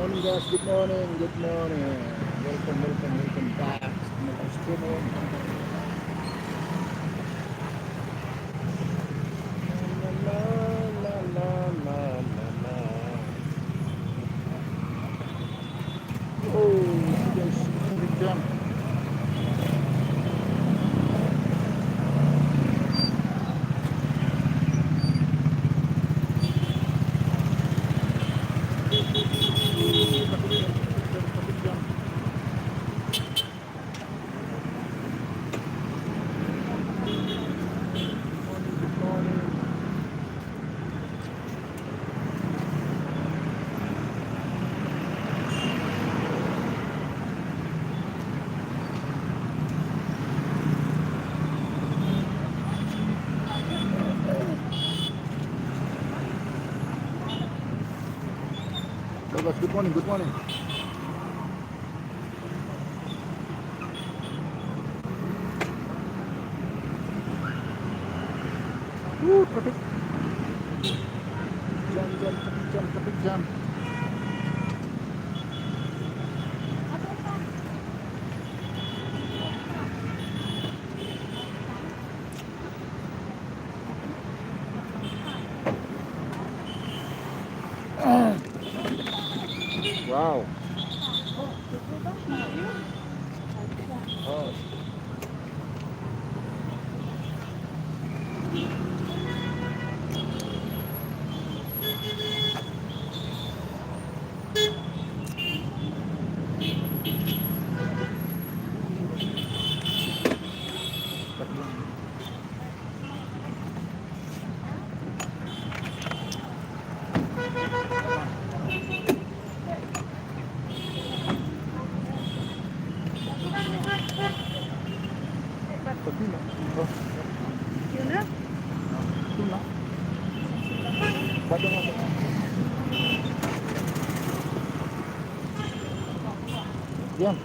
morning guys, good morning, good morning. Welcome back sa mga streamer. La la la la la la. Oh, guys, good jam. Traffic jam. Good morning. So guys, good morning, good morning. Traffic traffic jam. Wow. Oh. Tapi na. Oh, Yun na. ito na. Bago nga. Yan.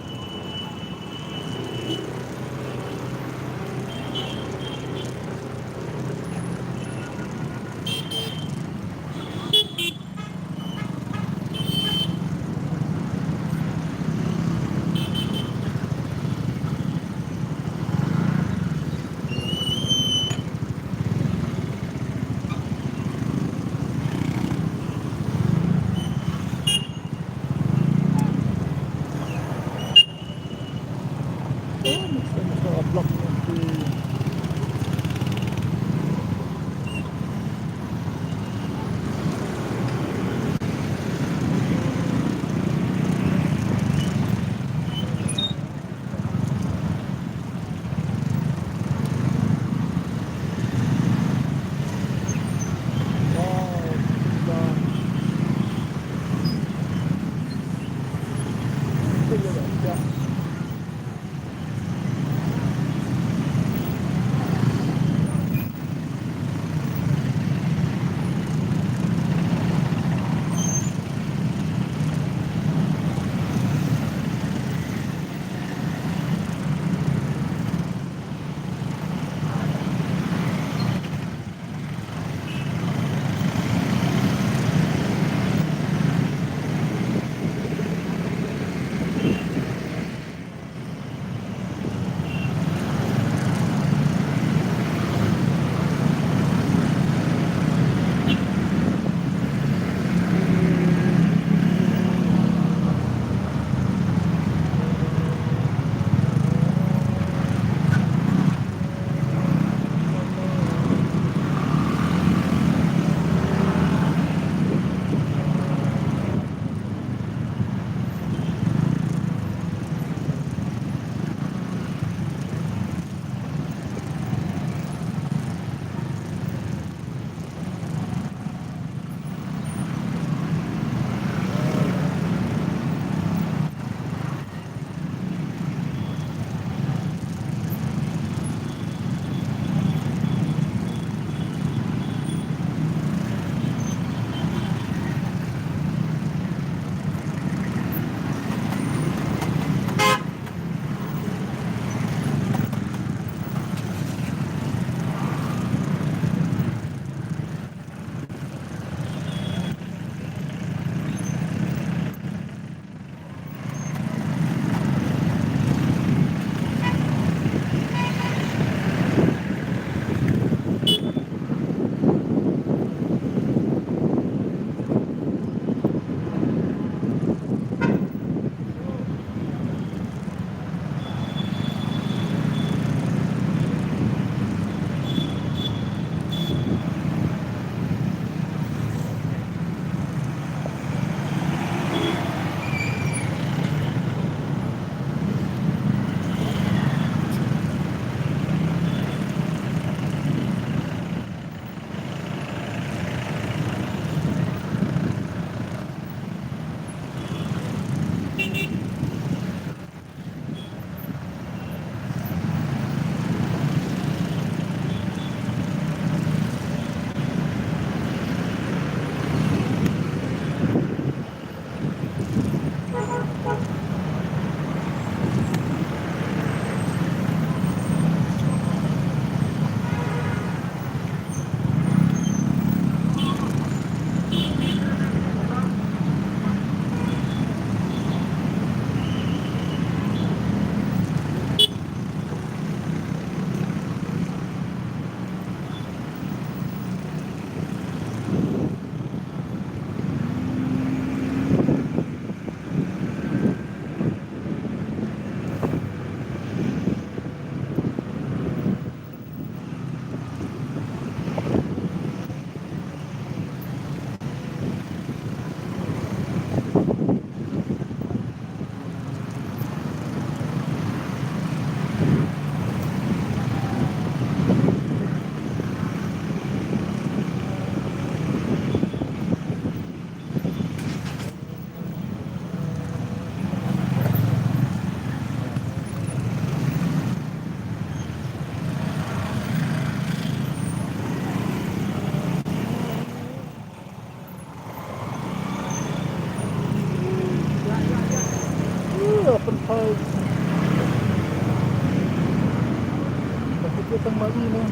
kang maingay.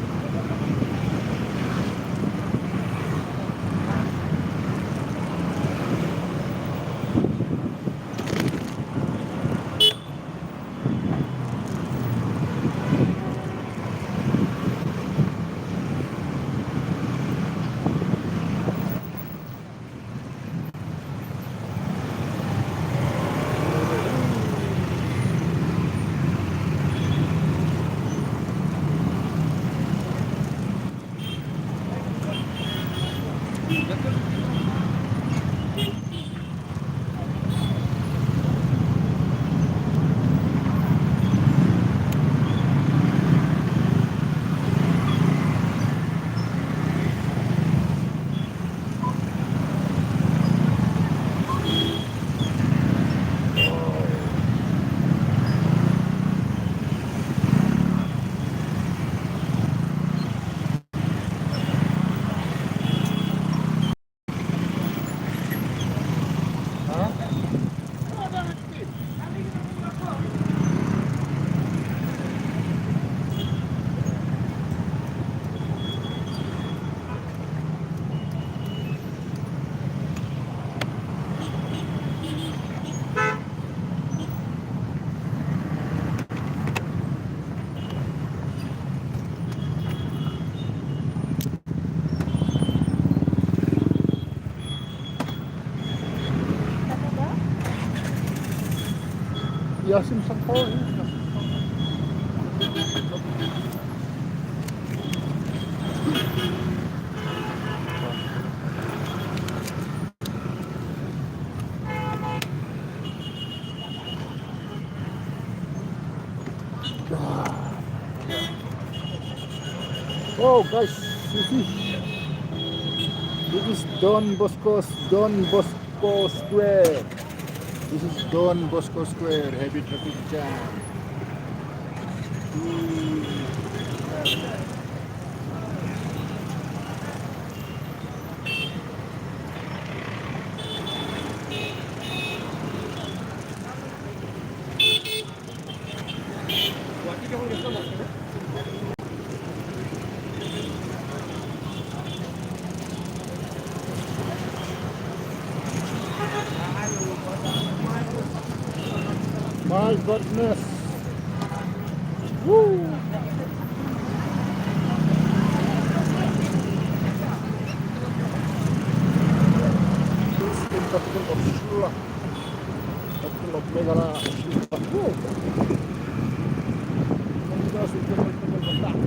Yasin Sangpo. Oh guys, you see, this is Don Bosco Square. This is Don Bosco Square, heavy traffic jam. My goodness. Woo! This is the capital of Sri Lanka. Capital of Meghalaya, Sri Lanka. Woo! And kita sudah berbentak.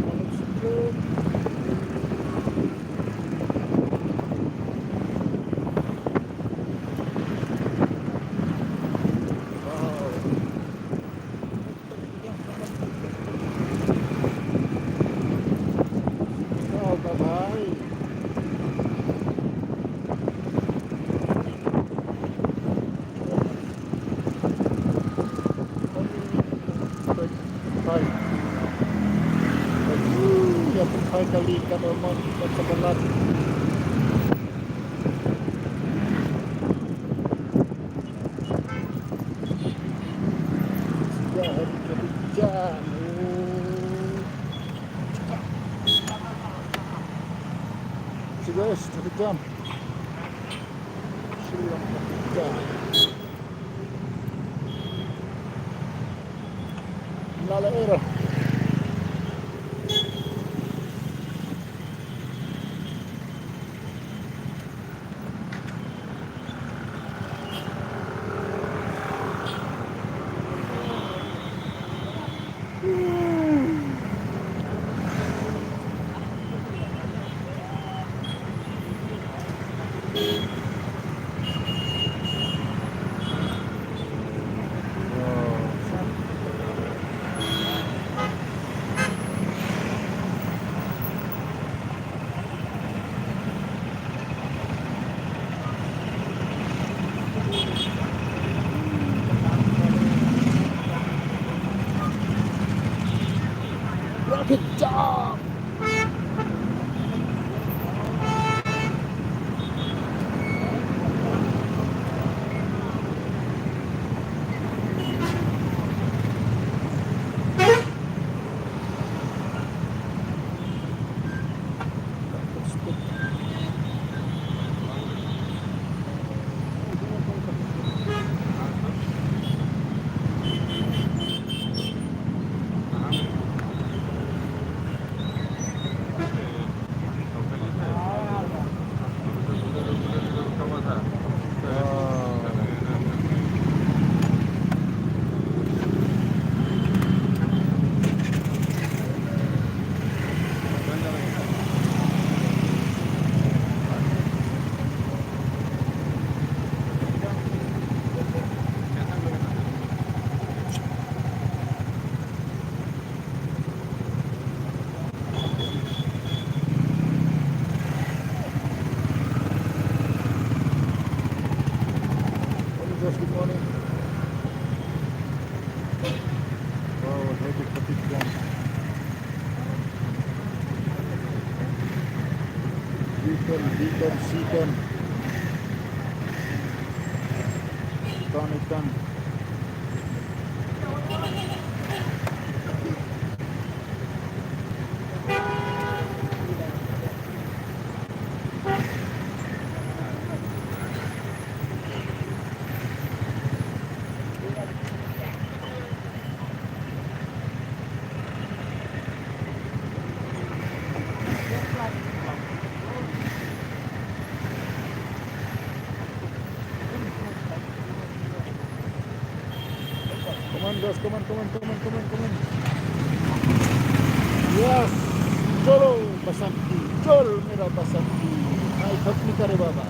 Kali ka naman sa balat. Dyan, dyan. So guys, traffic jam. Silang traffic jam. Nala era. boss, good morning. Wow, heavy traffic jam. Beacon, beacon, beacon. Ikan. Come on, boss, come on, come on, come on, come on, come on. Yes, चलो बसंती, चल मेरा बसंती, मैं थक नहीं करे बाबा.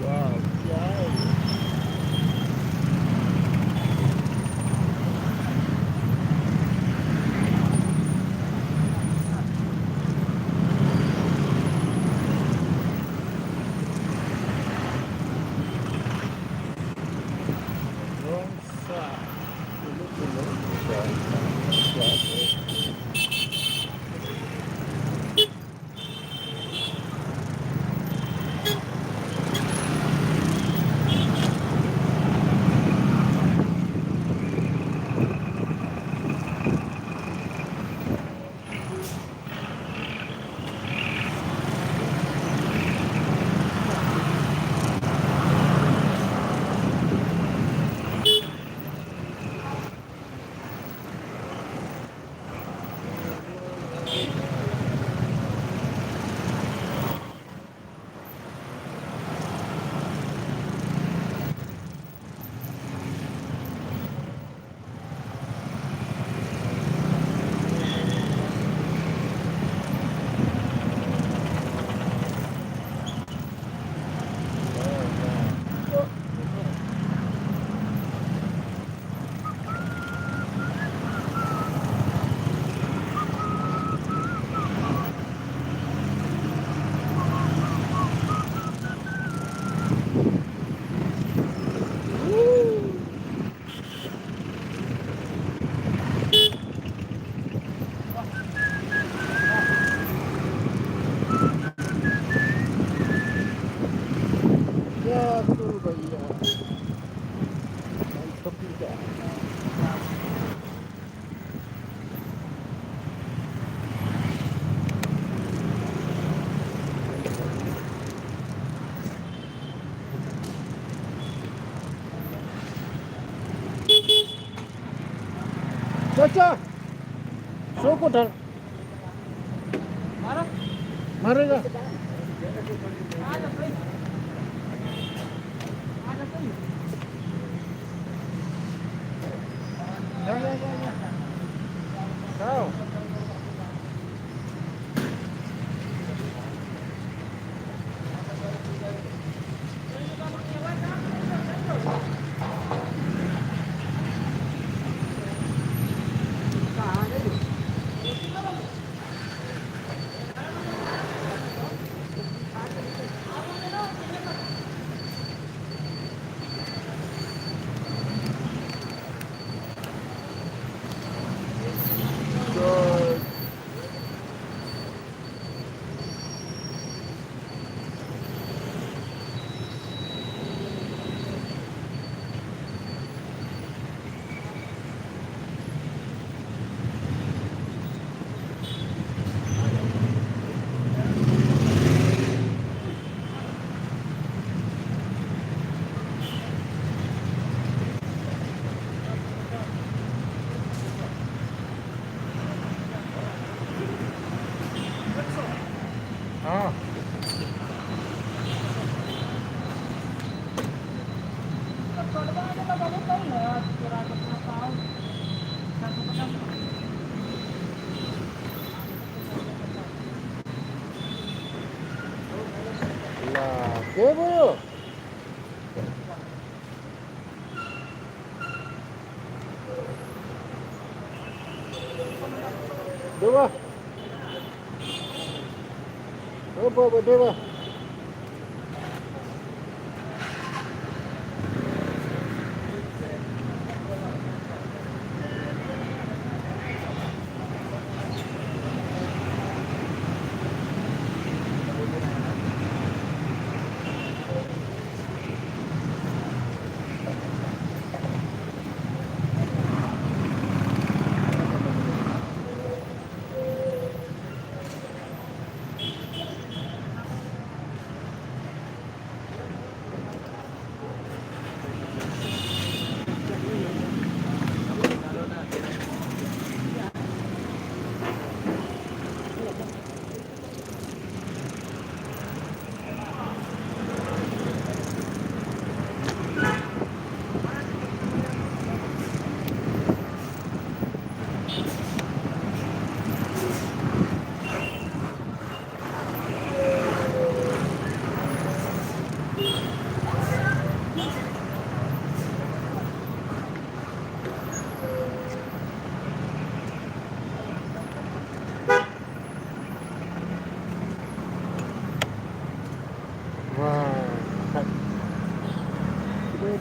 वाह, क्या है ये? कौन सा? क्या है? क्या करूँ भैया? मैं थक गया. चाचा, सो को उठा. मारेगा. Sao? Rồi. हाँ. Lah, ke bu? Dewa. Apa dewa? Drone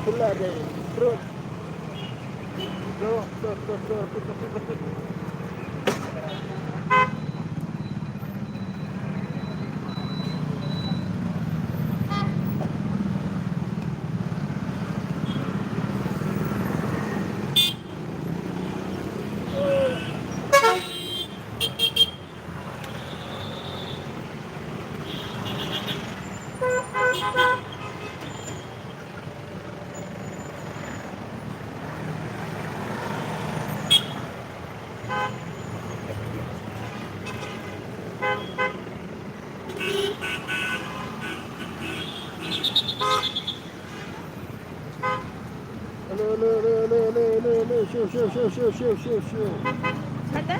pula dia. Drone. Drone. Show. Hadi.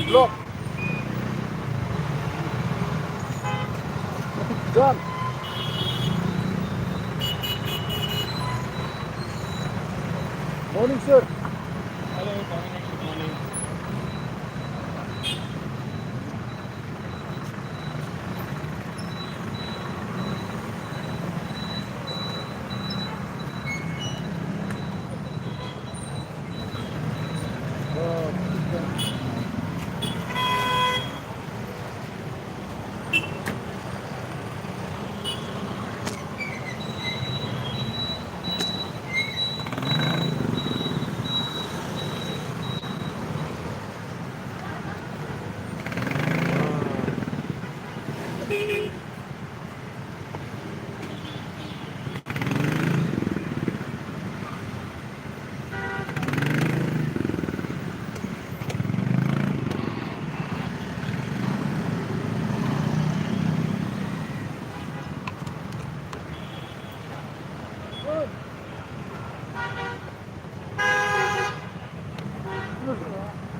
Block. Done. Morning, sir. Hello, Dominic. Good morning.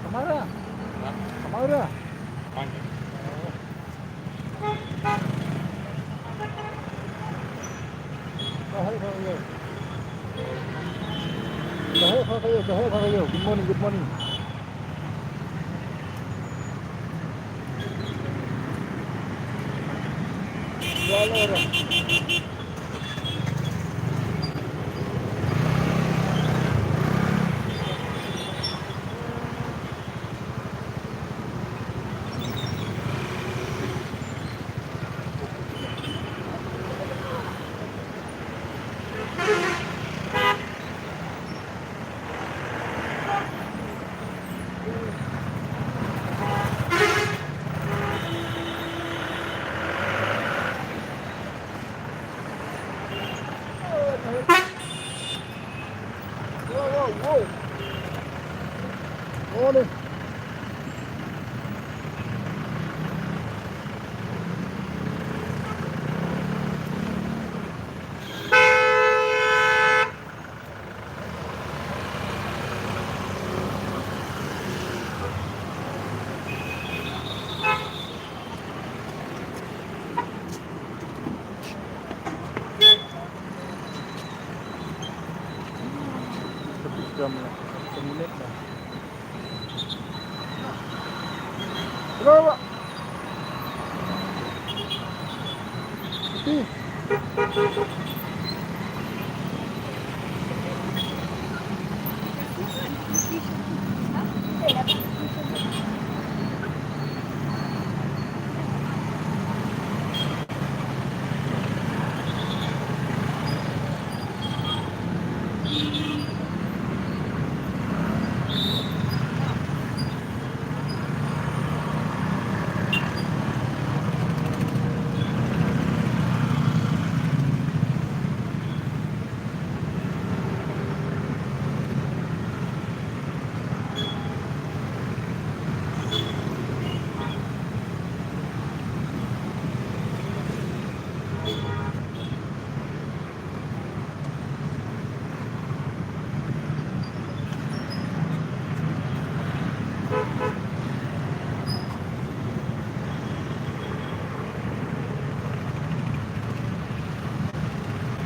Kamara. Huh? Kamara. Fine. Good morning, good morning. jam lah. 1 minit lah. Berapa? Ih.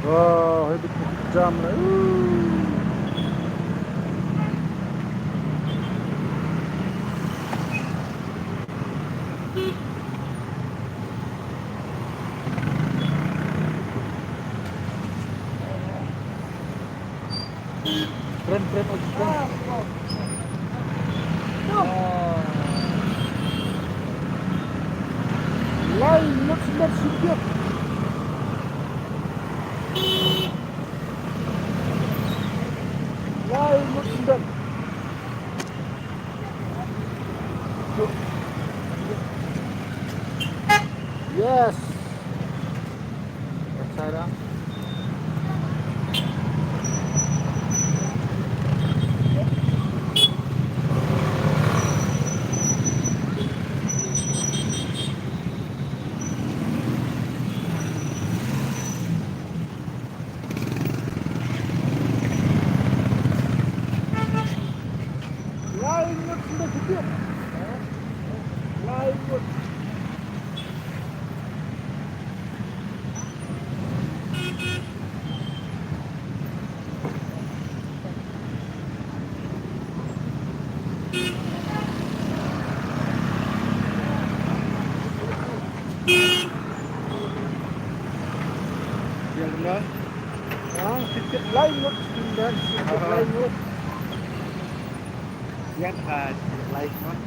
Wow, hebat jam lah. Keren, keren, keren. Lain, not sedap. Lain, not sedap. Yes. Cara. Lain, not sedap. Lain, not. Yang benar? Titik lain not sedap. Titik lain not. Yang lain not.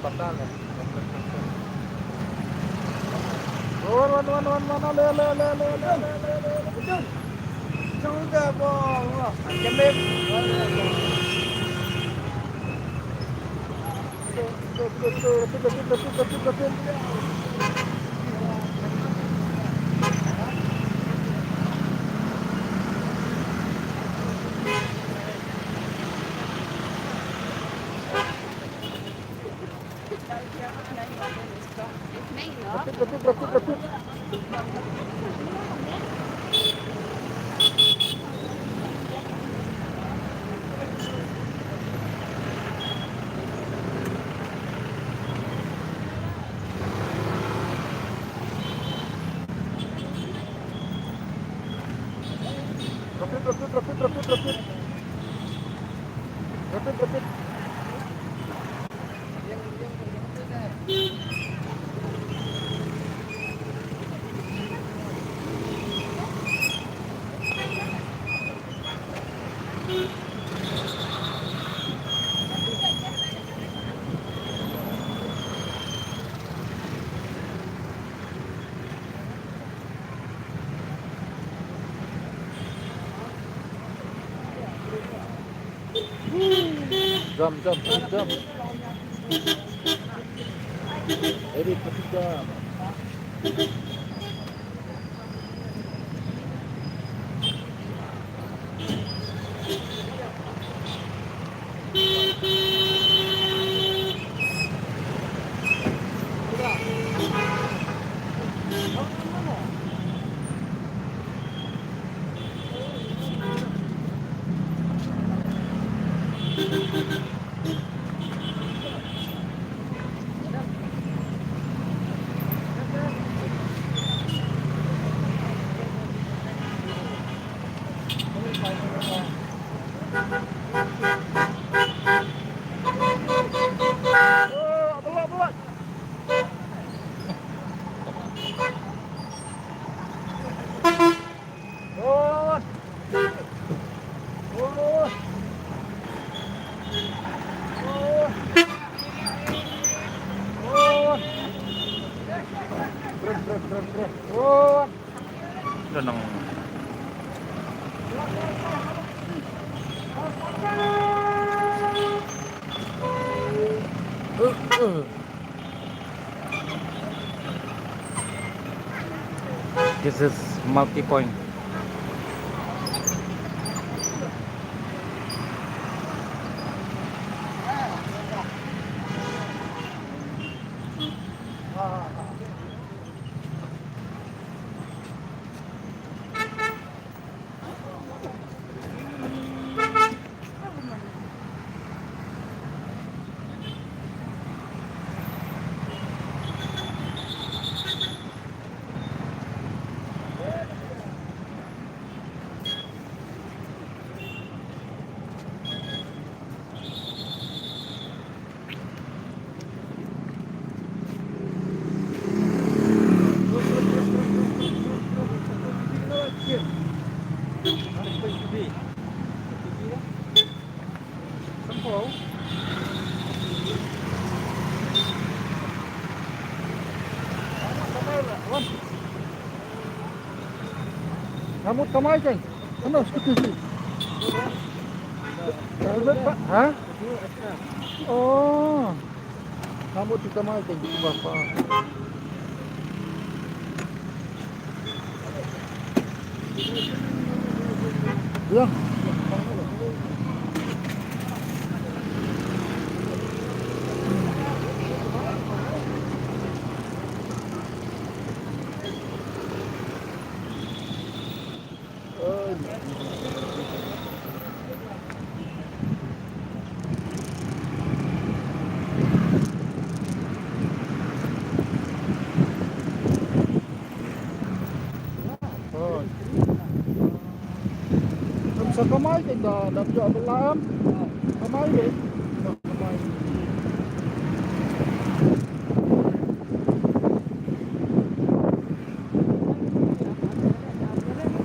Patah lah. Wan, le. Sudah bang. Jamib. Betul. Betul. Rapid. Jam. Edit masih jam. ng this is multi-point. Rambut kamay kan? Ano, skuti? Helmet pak? Ha? Oh. Rambut di kamay kan gitu Bapak. Ya. Sa kamay kay da nabya belam. Kamay eh. Kamay.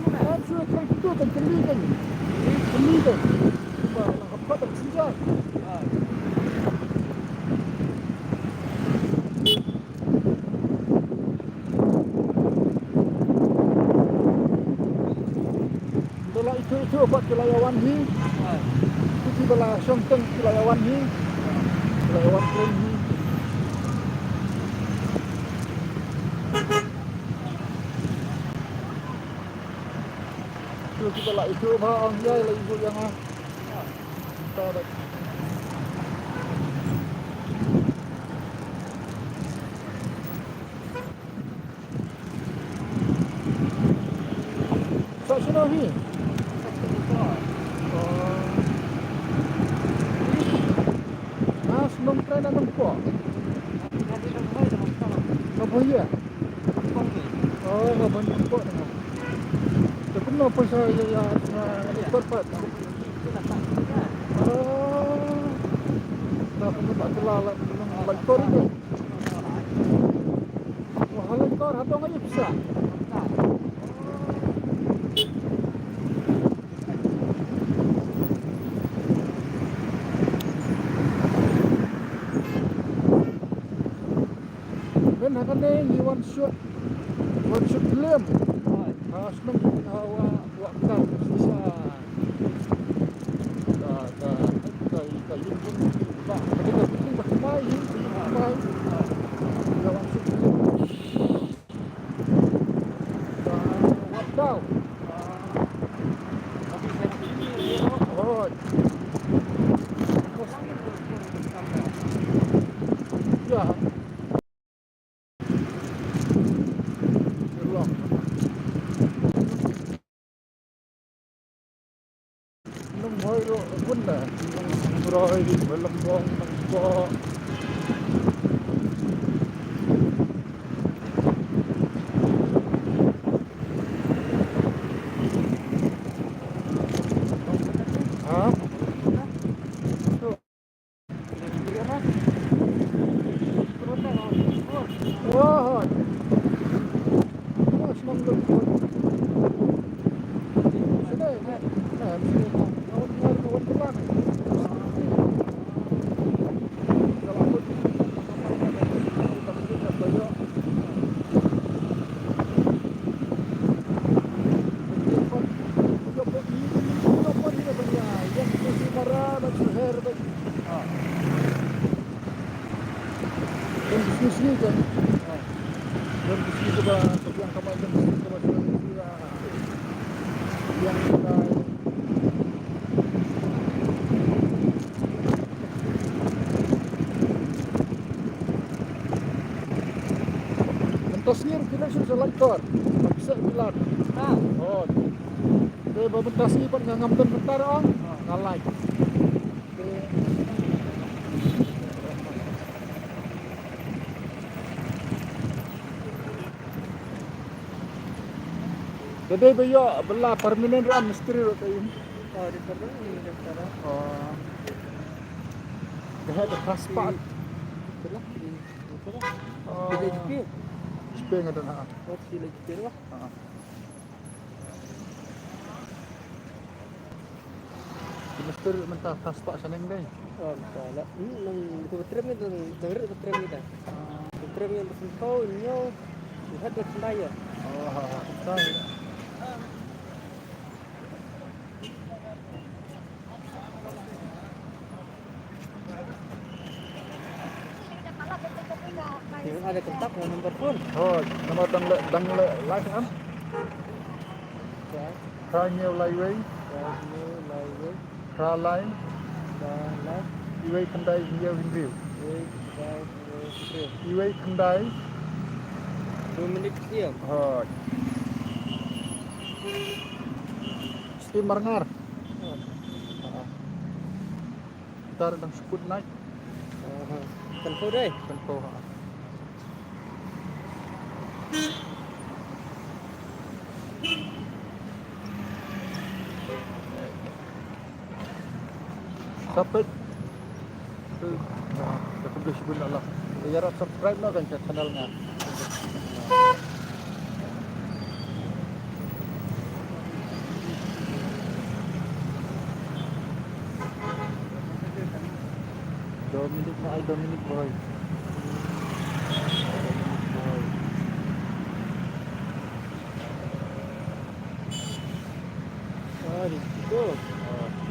Kan sudah kan itu kan kelikan. Kelikan. Coba apa tak sejak. Bala itu obat kelayawan hi. Itu bala songteng kelayawan hi. Kelayawan keren hi. Itu kita lah itu bah angjay lah ibu yang ah. Tak ada. Sa sino hi? Nung tren na nung po. Kabuya. Oh, kabuya po na. Tapi no po sa na ikot pa. Oh. Dapat na pagkalala ng balkor ito. Wahalan ko habang ngayon sa. Hakan ni one shot film. Senang hawa waktu bisa. Kay yung ba. Kasi kapag bakmay, bakmay. One shot film. Waktu. Oh. Ya. Nung hoy pun na roy malambong ng po. Ha? Wah. Mas manggut. Sudah. Square baik. Dan di sini kan. Dan di sini coba yang kamar dan di sini coba yang kita mentos ni kita sudah lekor. Bisa bilang. Oh. Dia berbentas ni pun ngam dan bentar on. Ngalai. Jadi bayo belah permanent ram misteri ro tayo. Di sana ini sekarang. Oh. They had a passport. Itulah di sana. Oh. Di HP. Speng ada na. Oh, di HP lah. Misteri mentah passport saneng dai. Oh, salah. Nang kutrem ni dan dengar kutrem ni dah. Kutrem yang bersempau nyo. Lihat ke sendaya. Oh, tahu. Yang ada kontak dengan nomor pun. Oh, nama dang le live kan? Premier Live, Tra Line, Iway Kendai Hiau Review. Iway Kendai. 2 minit dia. Oh. Mesti merengar. Ntar dang sekut naik. Tentu deh. Tempo. Sampai tu dah publish pun lah. Ya harap subscribe lah kan channelnya. Dominic boy. Oh, di situ.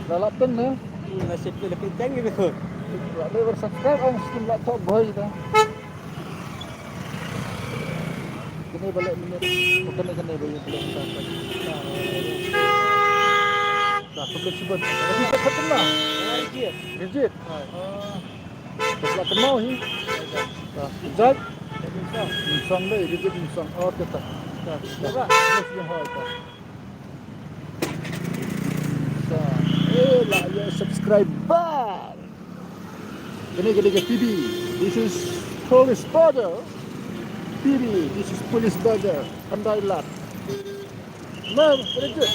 Lalapan na. Nasib tu lebih tinggi tu. Tak ada subscribe ang Steam laptop boy dah. Kini balik minit. Bukan kena balik minit. Dah publish sebut. Tapi tak kenal. Rigid. Rigid. Tak kenal ni. Dah. Zat. Insang deh, rigid insang. Oh, tetap. Dah. Coba. Terus yang hal tu. Lah ya subscriber. Ini ke PB. This is police border. PB. This is police border. Pandai lat. Mam, very good.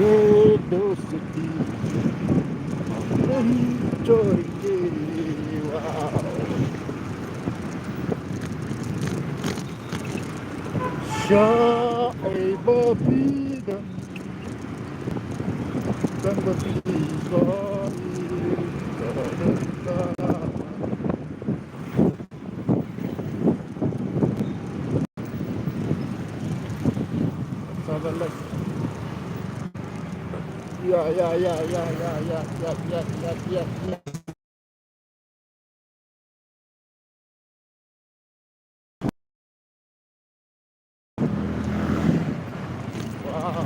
Gedo City Mencuri wow. Syai berbida dan berbida sabarlah. Ya.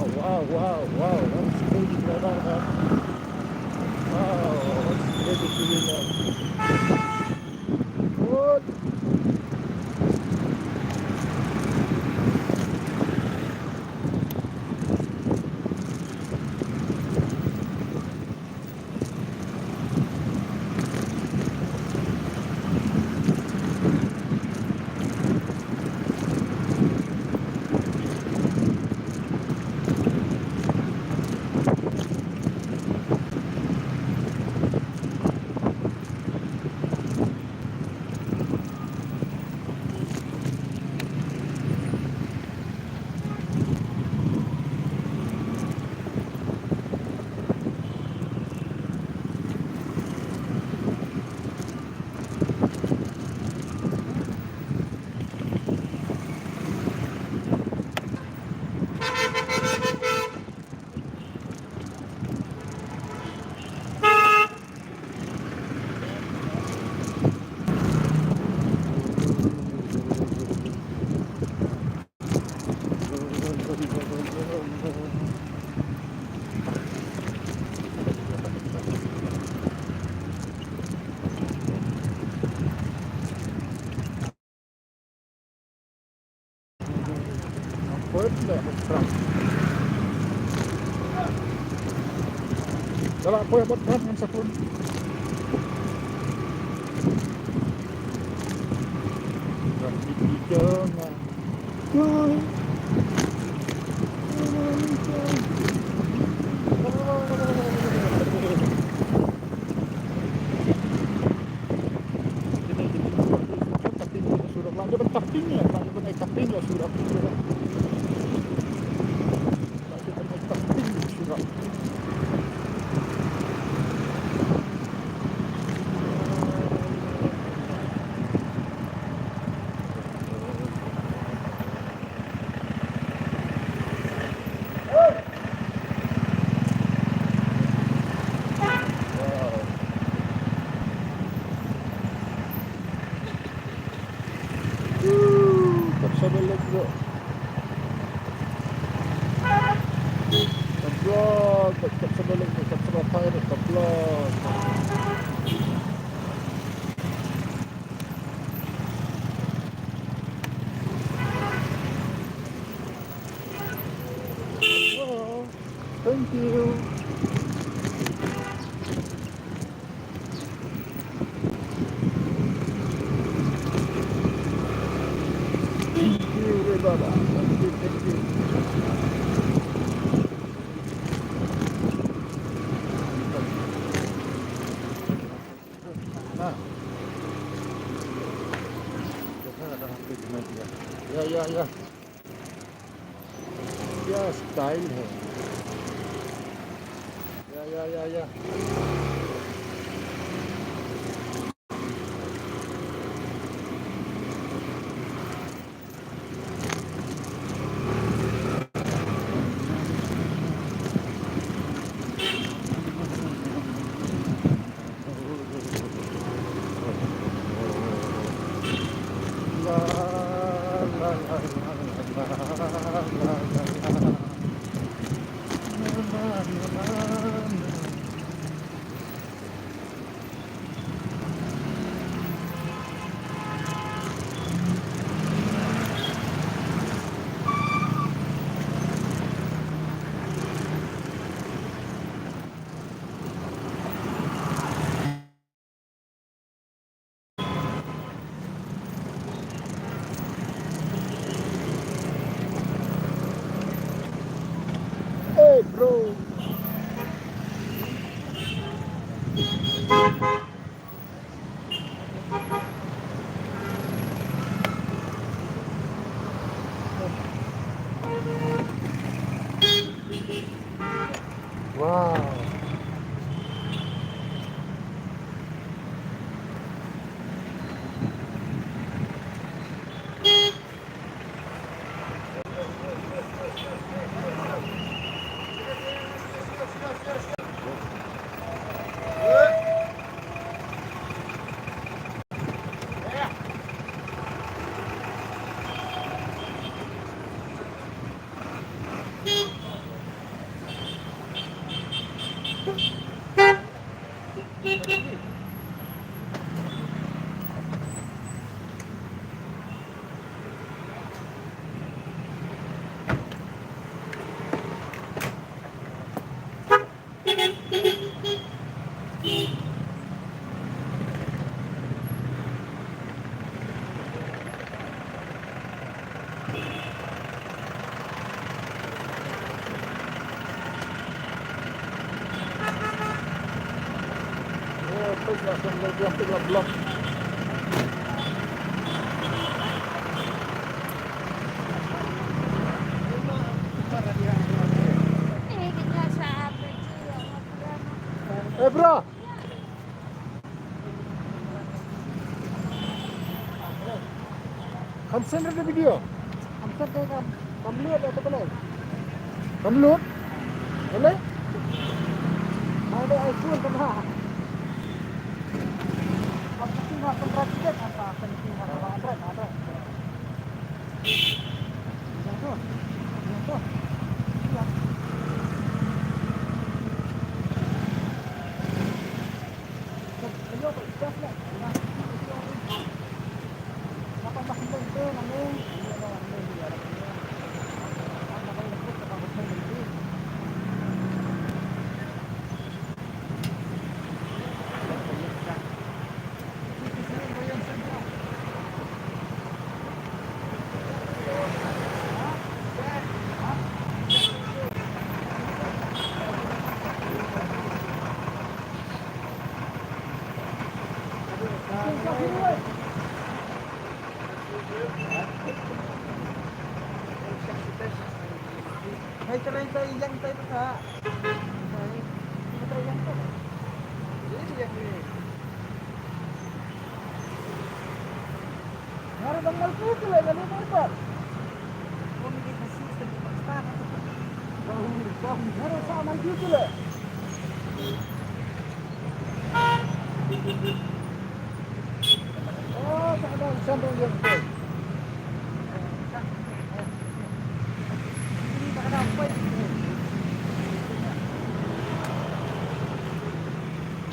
Wow. That's crazy, brother. Wow, that's crazy feeling. What? Pwede, truk. Dala po yung truk ng sapon. Video na. Lagi ba taping ya? Lagi ba taping ya surat? Lagi ba taping surat? Kapsabalag bro. Kablog, kapsabalag mo, kapsabalag tayo, kablog. Oh, thank you. Thank you, Baba. Thank you, thank you. Nah. Ya. Ya, style है. Ya. La la la la. Hey bro. Wow. Pues langsung blok. Bro. Kamu send the video. Kamu lihat atau belum? Kamu lihat? Boleh? Ada iPhone kena. Apa sih nggak perhatikan apa penting ada. Jatuh. Ay, try tayo yang tayo ka. Ay, try yang to. Jadi yang ini. Harap ang malputo lang, ano mo ba? Pumigit na system di pag-start. Harap sa malputo lang. Oh, saka daw, sandong yung po. Hindi ba ka na pwede?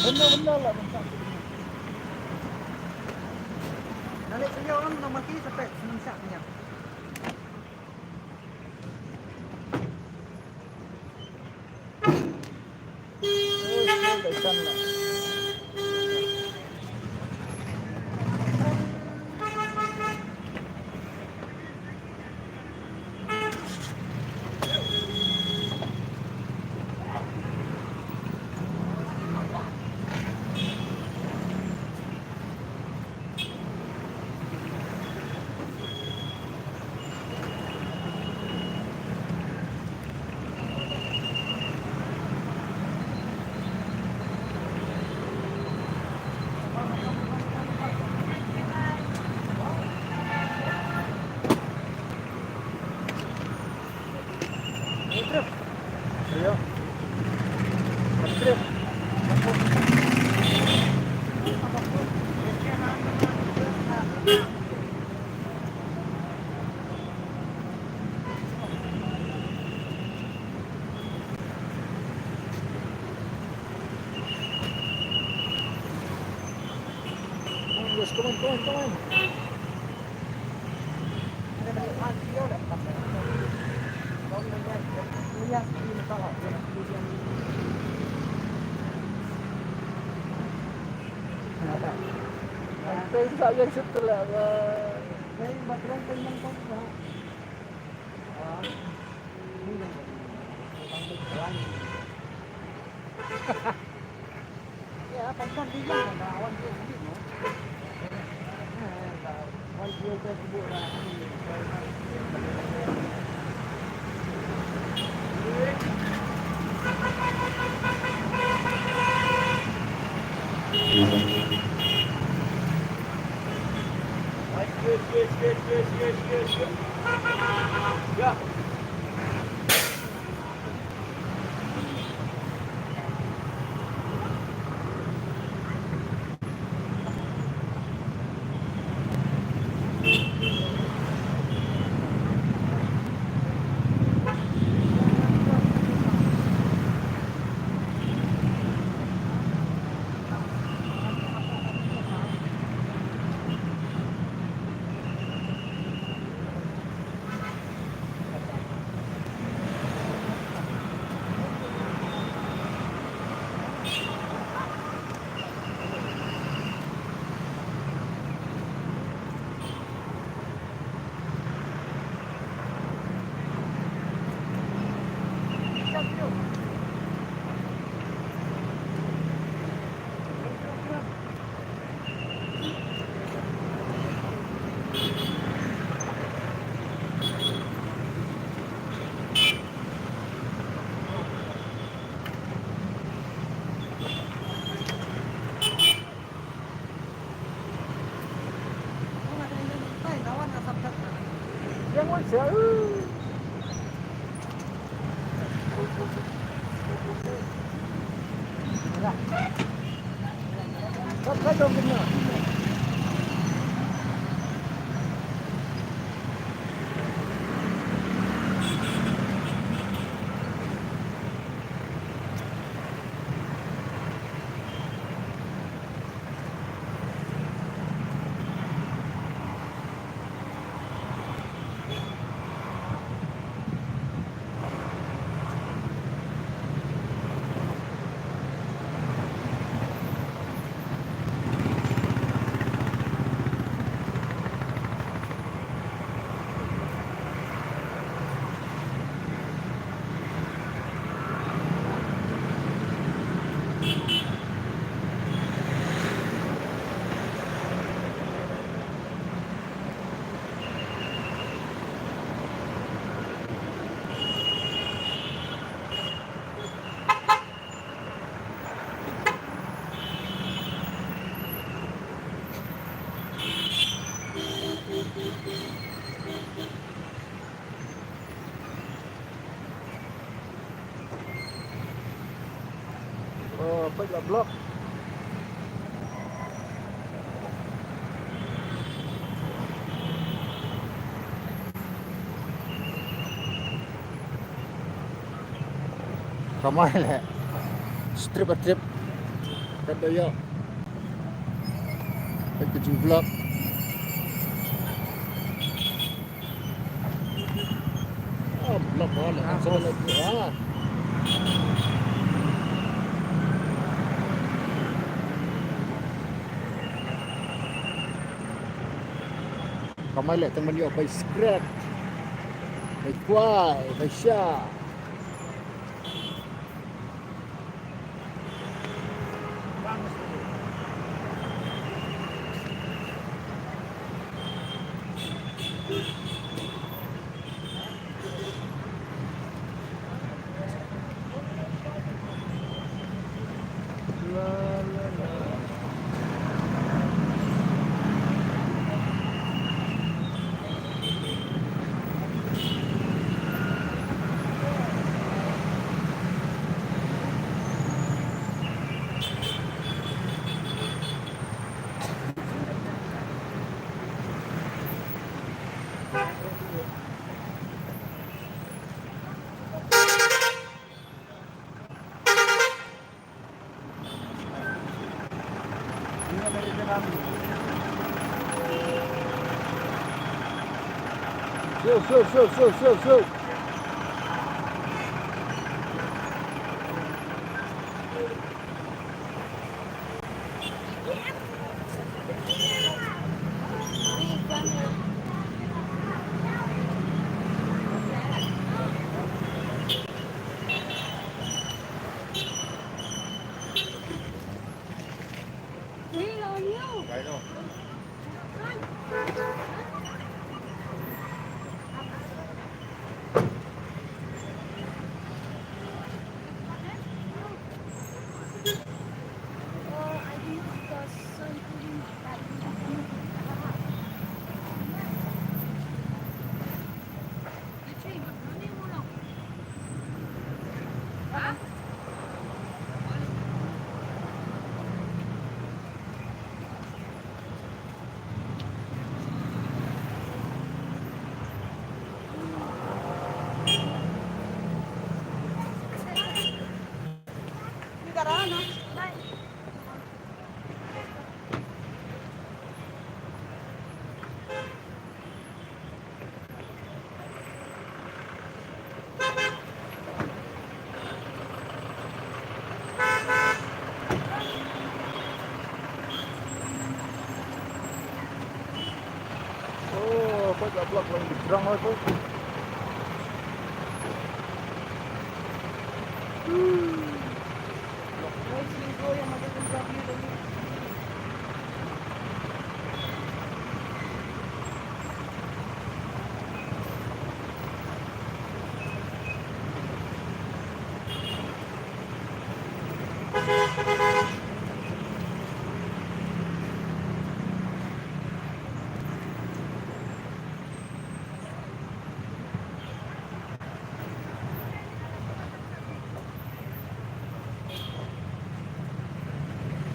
Benar lah. Dali sa iyo ang namaki sa pet, sinumsak niya. Oh, dah sana. Trip. Ayo. Trip. Yes, come on. Ada dari video dah. Kau lihat ini kalau kemudian Antay sayang setelah. dari background yang kau sudah. Ini ya, pasal dia kan awan dia sendiri, no? Awan dia tersebut lah. Yes. Ya. quite a block. Ramai lah. Strip a trip. Kan dia. Ke 7 block. Ah, block mana? Ah, Sama bos. lagi. Ah. Ramai lah teman dia by Scrat, by Kuai, by Syah. Shoot. Oh, quite a block when it's wrong also.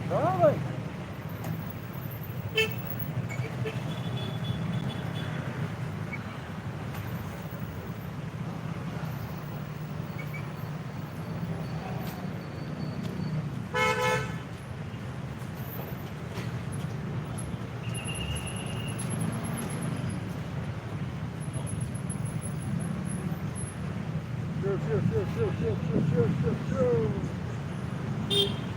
Rồi. Shoot.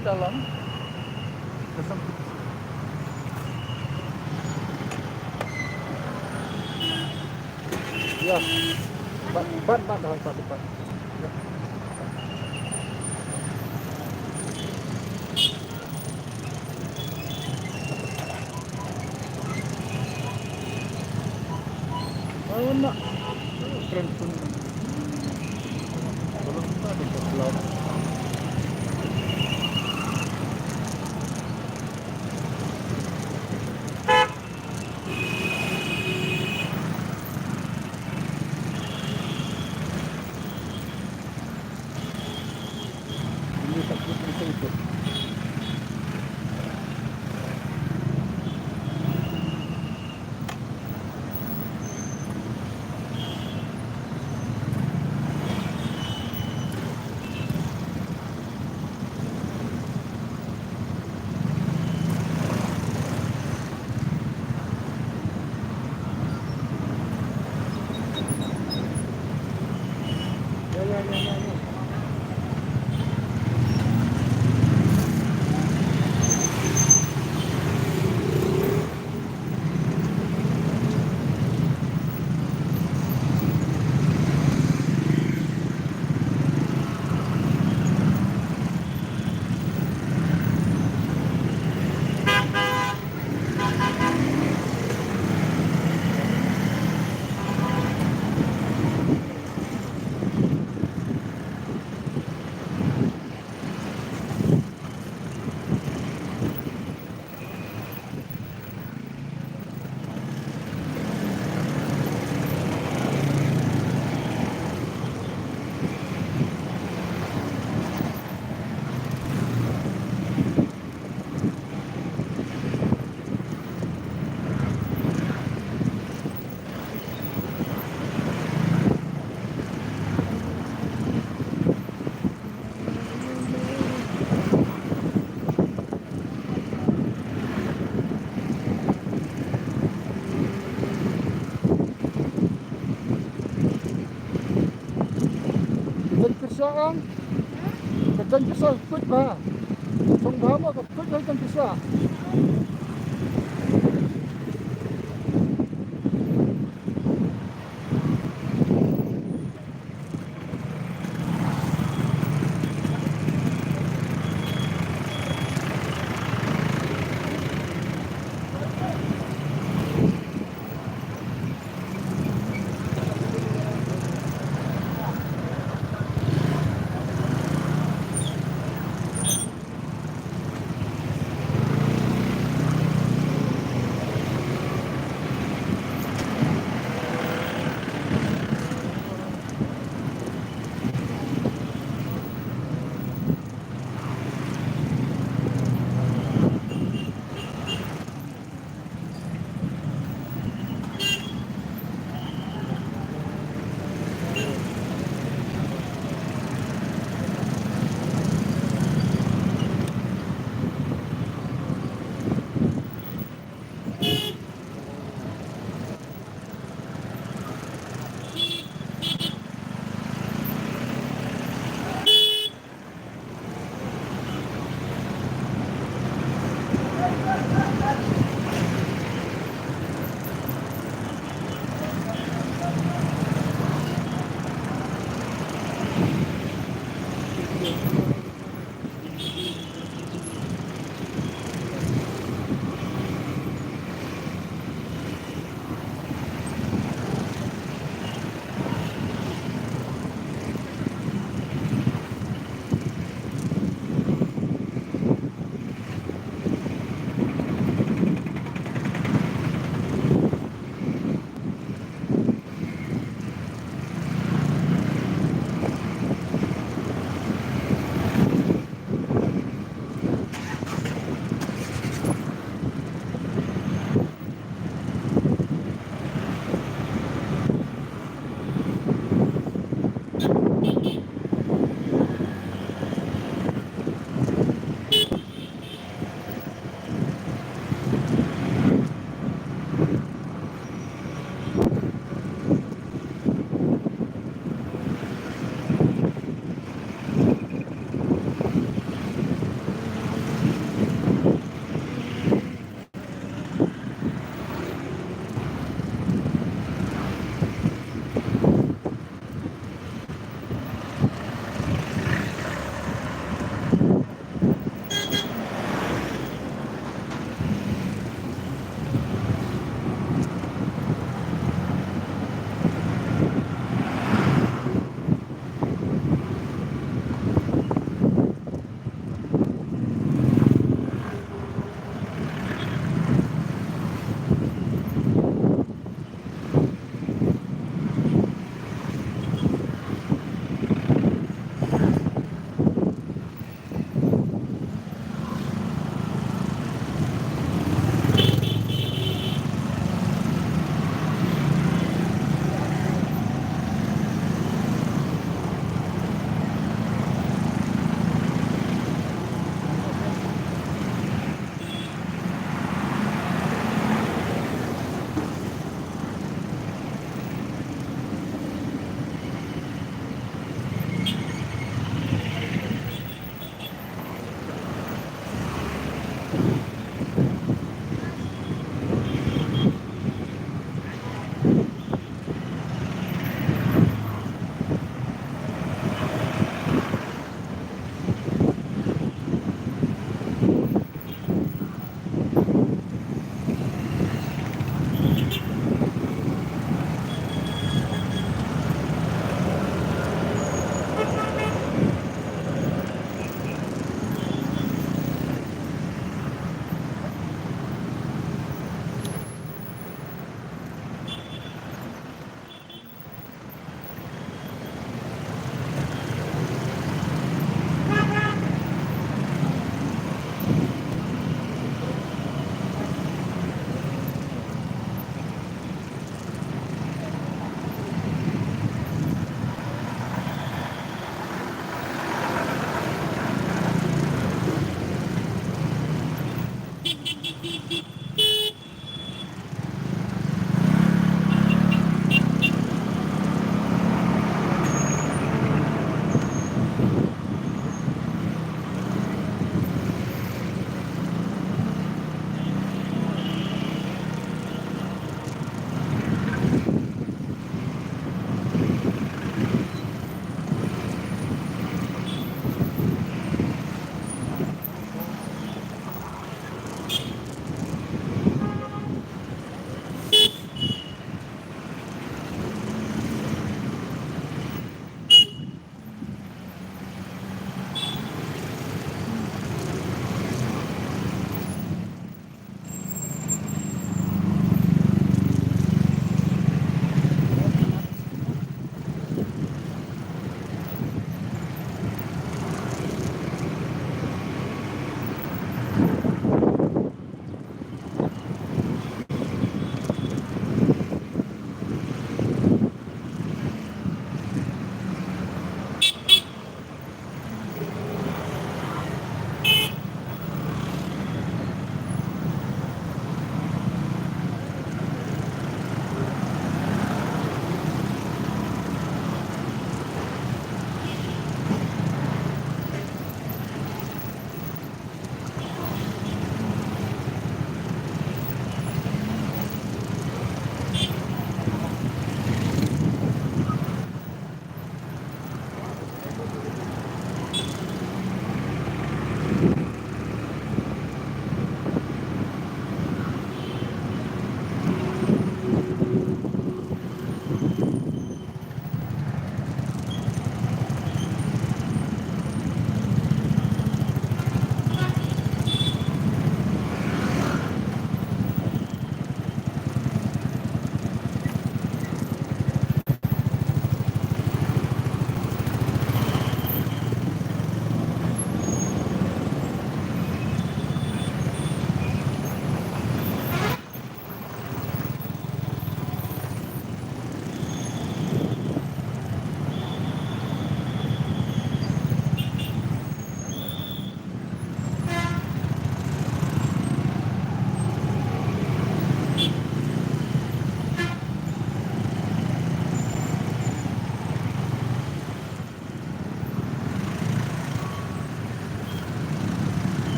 dalam. Kesempit. Ya, ban dah Pak depan. Ya. Oh, nak. Keren pun. Kalau kita ada pulau. Ini tak bisa ikut. Ya. Dân kisa ang kadang kisa ikut ba? Song bahama ka ikut kadang kisa.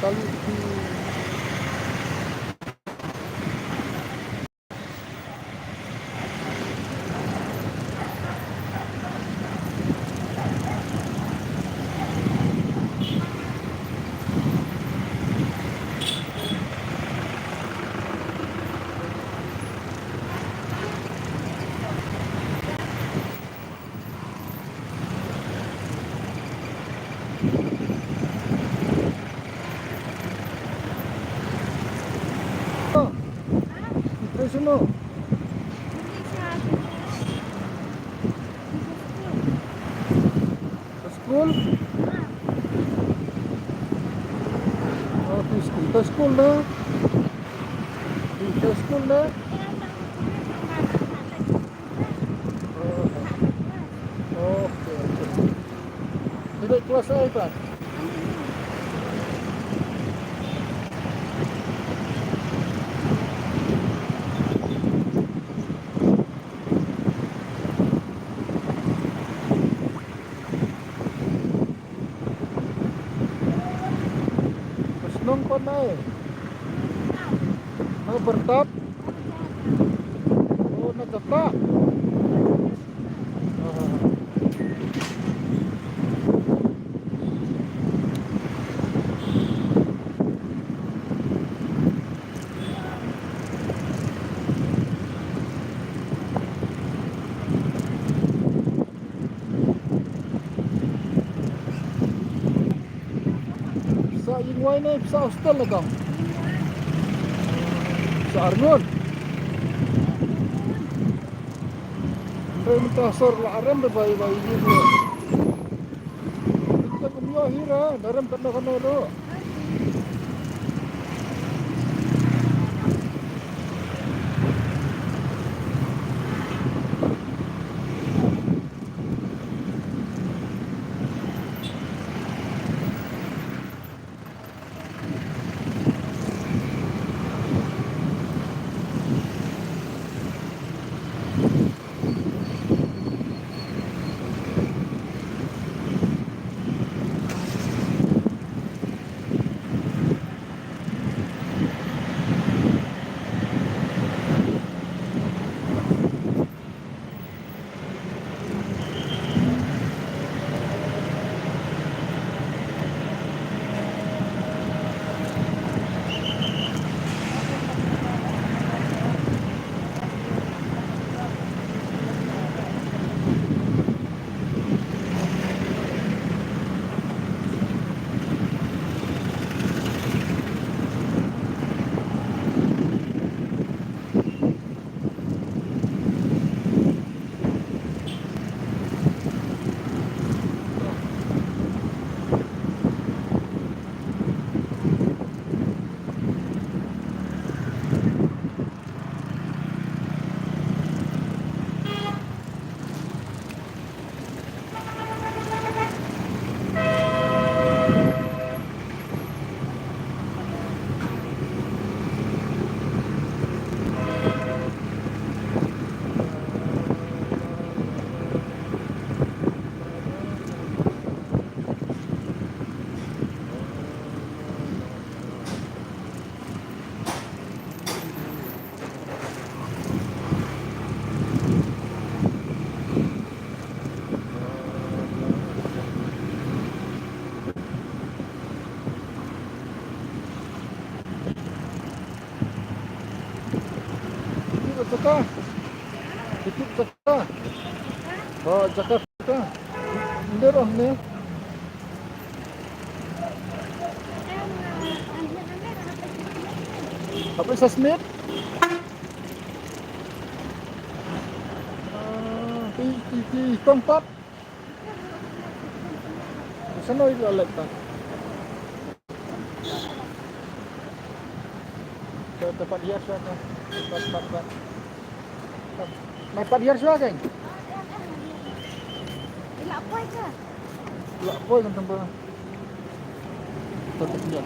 tali di oh, terus mo. Sa school? Oh, sa school. Sa school na? Sa school na? Oh, okay, okay. Hindi, kelas ay pa? Mas nung pa na eh. Bertap? Oh, nagtapa. Sa ingway na sa hostel na kang? Sa Arnon? Pero magkasor la aram na bay-bay dito. Hindi ka kumyo hira. Daram ka na kanalo. Jakarta. Ikut Jakarta. Oh, Jakarta. Hindi ro ni. Apa sa Smith? Tempat. Sana itu alat ta. Ke tempat hias sana. Tempat. May padiyar siya, geng. Ilapoy ka. Ilapoy, kan tempat. Tetap dia.